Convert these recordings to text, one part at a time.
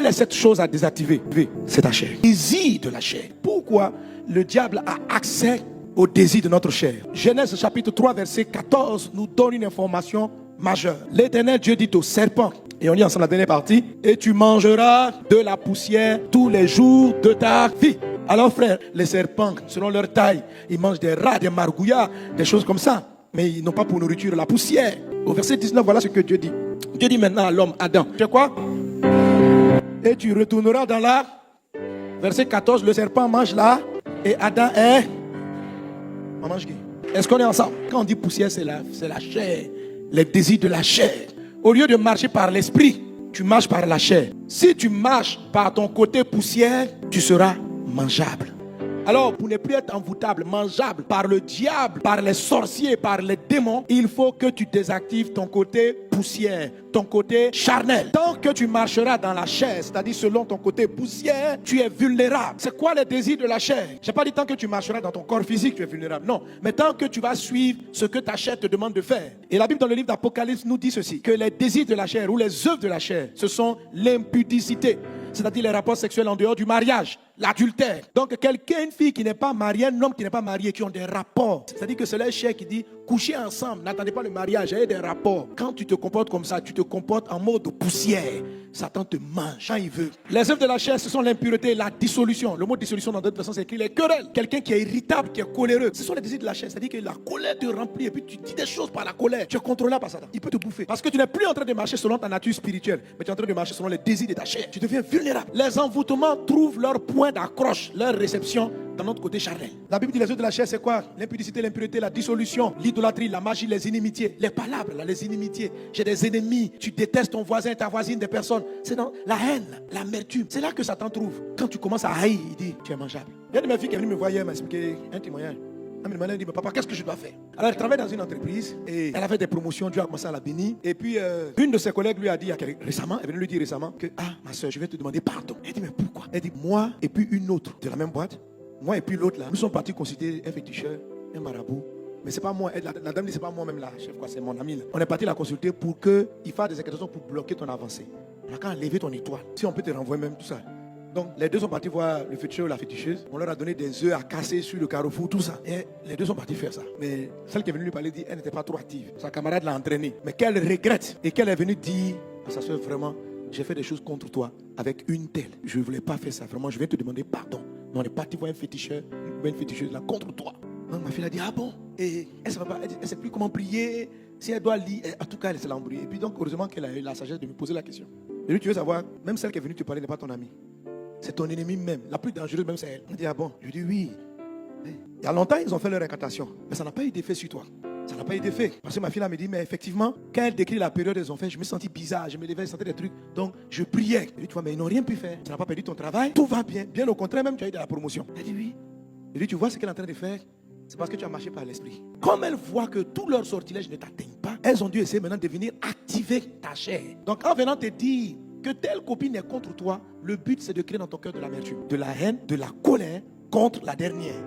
Quelle est cette chose à désactiver? C'est ta chair. Désir de la chair. Pourquoi le diable a accès au désir de notre chair? Genèse chapitre 3 verset 14 nous donne une information majeure. L'Éternel Dieu dit au serpent, et on lit ensemble la dernière partie, et tu mangeras de la poussière tous les jours de ta vie. Alors frère, les serpents, selon leur taille, ils mangent des rats, des margouillards, des choses comme ça. Mais ils n'ont pas pour nourriture la poussière. Au verset 19, voilà ce que Dieu dit. Dieu dit maintenant à l'homme, Adam, tu sais quoi? Et tu retourneras dans la... Verset 14, le serpent mange là, et Adam est... On mange qui? Est-ce qu'on est ensemble? Quand on dit poussière, c'est la chair, les désirs de la chair. Au lieu de marcher par l'esprit, tu marches par la chair. Si tu marches par ton côté poussière, tu seras mangeable. Alors, pour ne plus être envoûtable, mangeable par le diable, par les sorciers, par les démons, il faut que tu désactives ton côté poussière, ton côté charnel. Tant que tu marcheras dans la chair, c'est-à-dire selon ton côté poussière, tu es vulnérable. C'est quoi les désirs de la chair? Je n'ai pas dit tant que tu marcheras dans ton corps physique, tu es vulnérable. Non, mais tant que tu vas suivre ce que ta chair te demande de faire. Et la Bible dans le livre d'Apocalypse nous dit ceci, que les désirs de la chair ou les œuvres de la chair, ce sont l'impudicité. C'est-à-dire les rapports sexuels en dehors du mariage, l'adultère. Donc quelqu'un, une fille qui n'est pas mariée, un homme qui n'est pas marié, qui ont des rapports. C'est-à-dire que c'est la chair qui dit, couchez ensemble, n'attendez pas le mariage, ayez des rapports. Quand tu te comportes comme ça, tu te comportes en mode poussière. Satan te mange quand il veut. Les œuvres de la chair, ce sont l'impureté, la dissolution. Le mot dissolution dans d'autres versions, c'est écrit les querelles. Quelqu'un qui est irritable, qui est coléreux. Ce sont les désirs de la chair. C'est-à-dire que la colère te remplit et puis tu dis des choses par la colère. Tu es contrôlable par Satan. Il peut te bouffer. Parce que tu n'es plus en train de marcher selon ta nature spirituelle, mais tu es en train de marcher selon les désirs de ta chair. Tu deviens vulnérable. Les envoûtements trouvent leur point d'accroche, leur réception dans notre côté charnel. La Bible dit les œuvres de la chair, c'est quoi? L'impudicité, l'impureté, la dissolution, l'idolâtrie, la magie, les inimitiés. Les palabres, là, les inimitiés. J'ai des ennemis. Tu détestes ton voisin, ta voisine, des personnes. C'est dans la haine, l'amertume. C'est là que Satan trouve. Quand tu commences à haïr, il dit, tu es mangeable. Il y a de mes filles qui est venue me voir hier, elle m'a expliqué un témoignage. Elle me dit, mais papa, qu'est-ce que je dois faire? Alors elle travaille dans une entreprise et elle avait des promotions, Dieu a commencé à la bénir. Et puis une de ses collègues lui a dit récemment, elle est venue lui dire récemment que, ma soeur, je vais te demander pardon. Elle dit, mais pourquoi? Elle dit, moi et puis une autre de la même boîte, moi et puis l'autre là, nous sommes partis consulter un féticheur, un marabout. Mais c'est pas moi, la dame dit, c'est pas moi-même la chef, quoi, c'est mon ami là. On est parti la consulter pour qu'il fasse des incantations pour bloquer ton avancée. On a qu'à enlever ton étoile. Si on peut te renvoyer même tout ça. Donc les deux sont partis voir le féticheur ou la féticheuse. On leur a donné des œufs à casser sur le carrefour, tout ça. Et les deux sont partis faire ça. Mais celle qui est venue lui parler dit, elle n'était pas trop active. Sa camarade l'a entraînée. Mais qu'elle regrette. Et qu'elle est venue dire à sa soeur, vraiment, j'ai fait des choses contre toi avec une telle. Je ne voulais pas faire ça. Vraiment, je vais te demander pardon. Mais on est parti voir un féticheur, une féticheuse là contre toi. Donc ma fille a dit, ah bon? Et elle ne sait plus comment prier. Si elle doit lire, en tout cas, elle s'est l'embrouillée. Et puis donc, heureusement qu'elle a eu la sagesse de me poser la question. Et lui, tu veux savoir, même celle qui est venue te parler n'est pas ton amie. C'est ton ennemi même. La plus dangereuse même, c'est elle. Elle dit, ah bon? Je dis, oui. Il y a longtemps, ils ont fait leur incantation. Mais ça n'a pas eu d'effet sur toi. Ça n'a pas eu d'effet. Parce que ma fille là me dit, mais effectivement, quand elle décrit la période des enfants, je me sentis bizarre. Je me levais, je sentais des trucs. Donc, je priais. Je dis, tu vois, mais ils n'ont rien pu faire. Tu n'as pas perdu ton travail. Tout va bien. Bien au contraire, même tu as eu de la promotion. Elle dit, oui. Je dis, tu vois ce qu'elle est en train de faire? C'est parce que tu as marché par l'esprit. Comme elles voient que tous leurs sortilèges ne t'atteignent pas, elles ont dû essayer maintenant de venir activer ta chair. Donc, en venant te dire que telle copine est contre toi, le but c'est de créer dans ton cœur de l'amertume, de la haine, de la colère contre la dernière.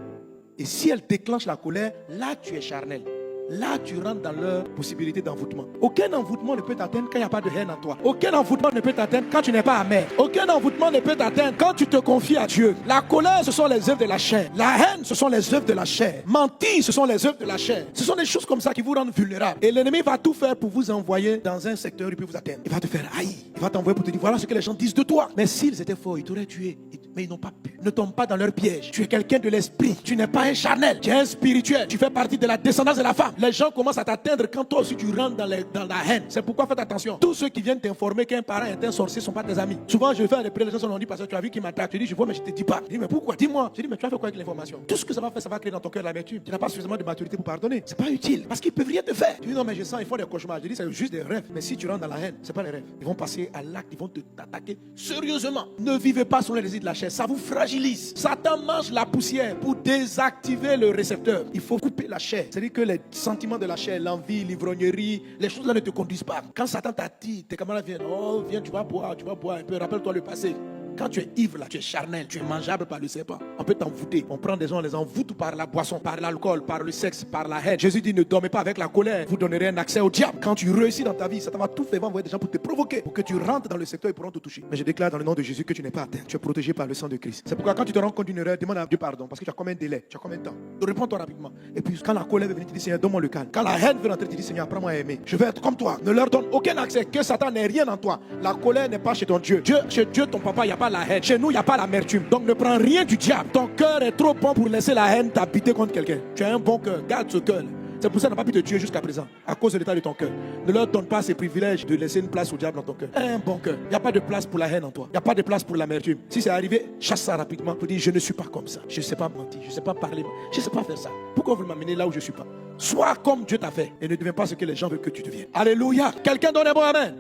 Et si elle déclenche la colère, là tu es charnel. Là tu rentres dans leur possibilité d'envoûtement. Aucun envoûtement ne peut t'atteindre quand il n'y a pas de haine en toi. Aucun envoûtement ne peut t'atteindre quand tu n'es pas amer. Aucun envoûtement ne peut t'atteindre quand tu te confies à Dieu. La colère, ce sont les œuvres de la chair. La haine, ce sont les œuvres de la chair. Mentir, ce sont les œuvres de la chair. Ce sont des choses comme ça qui vous rendent vulnérables. Et l'ennemi va tout faire pour vous envoyer dans un secteur où il peut vous atteindre. Il va te faire haïr. Il va t'envoyer pour te dire, voilà ce que les gens disent de toi. Mais s'ils étaient forts, ils t'auraient tué. Mais ils n'ont pas pu. Ne tombe pas dans leur piège. Tu es quelqu'un de l'esprit. Tu n'es pas un charnel. Tu es un spirituel. Tu fais partie de la descendance de la femme. Les gens commencent à t'atteindre quand toi aussi tu rentres dans la haine. C'est pourquoi faites attention. Tous ceux qui viennent t'informer qu'un parent est un sorcier ne sont pas tes amis. Souvent je fais des prédications, on dit parce que tu as vu qu'il m'attaque. Je dis, je vois, mais je te dis pas. Je dis, mais pourquoi? Dis-moi. Je dis, mais tu as fait quoi avec l'information? Tout ce que ça va faire, ça va créer dans ton cœur l'amertume. Tu n'as pas suffisamment de maturité pour pardonner. C'est pas utile. Parce qu'ils peuvent rien te faire. Tu dis, non, mais je sens, il faut des cauchemars. Je dis, c'est juste des rêves. Mais si tu rentres dans la haine, c'est pas les rêves. Ils vont passer à l'acte, ils vont t'attaquer sérieusement. Ne vivez pas sur les désirs de la chair. Ça vous fragilise. Satan mange la poussière pour désactiver le récepteur. Il faut couper la chair. C'est-à-dire que les sentiments de la chair, l'envie, l'ivrognerie, les choses là ne te conduisent pas. Quand Satan t'attire, tes camarades viennent, oh viens, tu vas boire un peu, rappelle-toi le passé. Quand tu es ivre, là, tu es charnel, tu es mangeable par le serpent. On peut t'envoûter. On prend des gens, on les envoûte par la boisson, par l'alcool, par le sexe, par la haine. Jésus dit, ne dormez pas avec la colère. Vous donnerez un accès au diable. Quand tu réussis dans ta vie, ça va tout faire envoyer des gens pour te provoquer, pour que tu rentres dans le secteur et pourront te toucher. Mais je déclare dans le nom de Jésus que tu n'es pas atteint. Tu es protégé par le sang de Christ. C'est pourquoi quand tu te rends compte d'une erreur, demande à Dieu pardon. Parce que tu as combien de délai, tu as combien de temps. Réponds-toi rapidement. Et puis quand la colère veut venir, tu dis Seigneur, donne-moi le calme. Quand la haine veut rentrer, tu dis Seigneur, apprends-moi à aimer. Je veux être comme toi. Ne leur donne aucun accès. Que Satan n'ait rien en toi. La colère n'est pas chez ton Dieu. Chez Dieu, ton papa, il n'y a pas la haine. Chez nous, il n'y a pas l'amertume. Donc ne prends rien du diable. Ton cœur est trop bon pour laisser la haine t'habiter contre quelqu'un. Tu as un bon cœur. Garde ce cœur. C'est pour ça qu'il n'a pas pu te tuer jusqu'à présent, à cause de l'état de ton cœur. Ne leur donne pas ces privilèges de laisser une place au diable dans ton cœur. Un bon cœur. Il n'y a pas de place pour la haine en toi. Il n'y a pas de place pour l'amertume. Si c'est arrivé, chasse ça rapidement pour dire je ne suis pas comme ça. Je ne sais pas mentir, je ne sais pas parler, je ne sais pas faire ça. Pourquoi vous m'amenez là où je ne suis pas? Sois comme Dieu t'a fait et ne deviens pas ce que les gens veulent que tu deviennes. Alléluia. Quelqu'un donne un bon amen.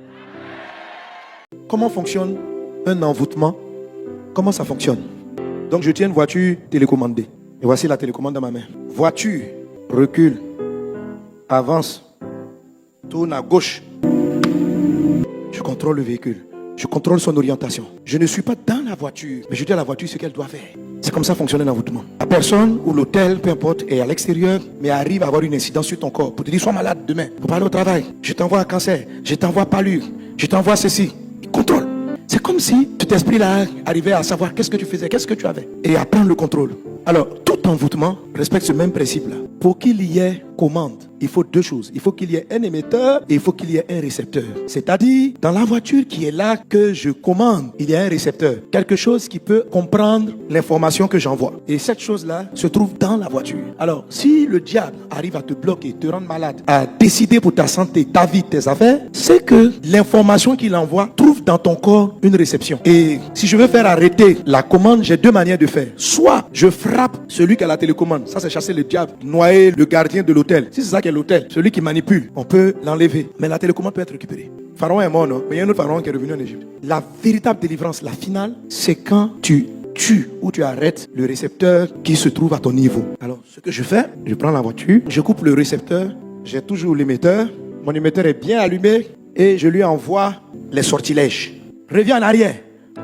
Comment fonctionne un envoûtement? Comment ça fonctionne? Donc je tiens une voiture télécommandée. Et voici la télécommande dans ma main. Voiture, recule, avance, tourne à gauche. Je contrôle le véhicule. Je contrôle son orientation. Je ne suis pas dans la voiture, mais je dis à la voiture ce qu'elle doit faire. C'est comme ça fonctionne un envoûtement. La personne ou l'hôtel, peu importe, est à l'extérieur, mais arrive à avoir une incidence sur ton corps pour te dire sois malade demain, pour aller au travail. Je t'envoie un cancer, je t'envoie pâlure, je t'envoie ceci. Il contrôle. C'est comme si cet esprit-là arrivait à savoir qu'est-ce que tu faisais, qu'est-ce que tu avais, et à prendre le contrôle. Alors, tout envoûtement respecte ce même principe-là. Pour qu'il y ait commande, il faut deux choses. Il faut qu'il y ait un émetteur et il faut qu'il y ait un récepteur. C'est-à-dire, dans la voiture qui est là que je commande, il y a un récepteur. Quelque chose qui peut comprendre l'information que j'envoie. Et cette chose-là se trouve dans la voiture. Alors, si le diable arrive à te bloquer, te rendre malade, à décider pour ta santé, ta vie, tes affaires, c'est que l'information qu'il envoie trouve dans ton corps une réception. Et si je veux faire arrêter la commande, j'ai deux manières de faire. Soit je frappe celui qui a la télécommande. Ça, c'est chasser le diable, noyer le gardien de l'hôtel. Si c'est ça qui est l'hôtel, celui qui manipule, on peut l'enlever. Mais la télécommande peut être récupérée. Pharaon est mort, non? Mais il y a un autre pharaon qui est revenu en Égypte. La véritable délivrance, la finale, c'est quand tu tues ou tu arrêtes le récepteur qui se trouve à ton niveau. Alors, ce que je fais, je prends la voiture, je coupe le récepteur, j'ai toujours l'émetteur, mon émetteur est bien allumé et je lui envoie les sortilèges. Reviens en arrière,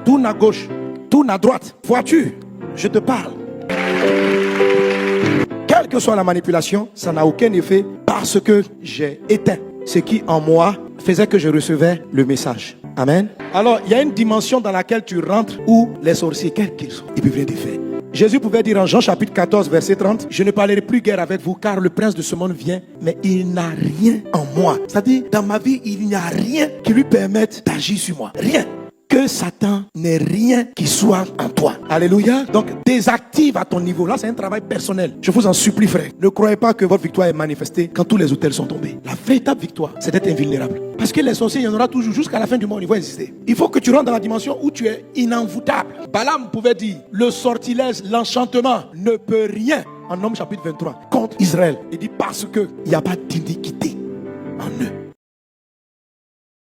tourne à gauche, tourne à droite. Voiture, je te parle. Quelle que soit la manipulation, ça n'a aucun effet parce que j'ai éteint ce qui en moi faisait que je recevais le message. Amen. Alors, il y a une dimension dans laquelle tu rentres où les sorciers, quels qu'ils sont, ils peuvent rien te faire. Jésus pouvait dire en Jean chapitre 14 verset 30, je ne parlerai plus guère avec vous car le prince de ce monde vient, mais il n'a rien en moi. C'est-à-dire, dans ma vie, il n'y a rien qui lui permette d'agir sur moi. Rien. Que Satan n'ait rien qui soit en toi. Alléluia. Donc, désactive à ton niveau. Là, c'est un travail personnel. Je vous en supplie, frère. Ne croyez pas que votre victoire est manifestée quand tous les autels sont tombés. La véritable victoire, c'est d'être invulnérable. Parce que les sorciers, il y en aura toujours jusqu'à la fin du monde. Ils vont exister. Il faut que tu rentres dans la dimension où tu es inenvoûtable. Balaam pouvait dire, le sortilège, l'enchantement ne peut rien. En Nombre chapitre 23, contre Israël. Il dit parce qu'il n'y a pas d'iniquité en eux.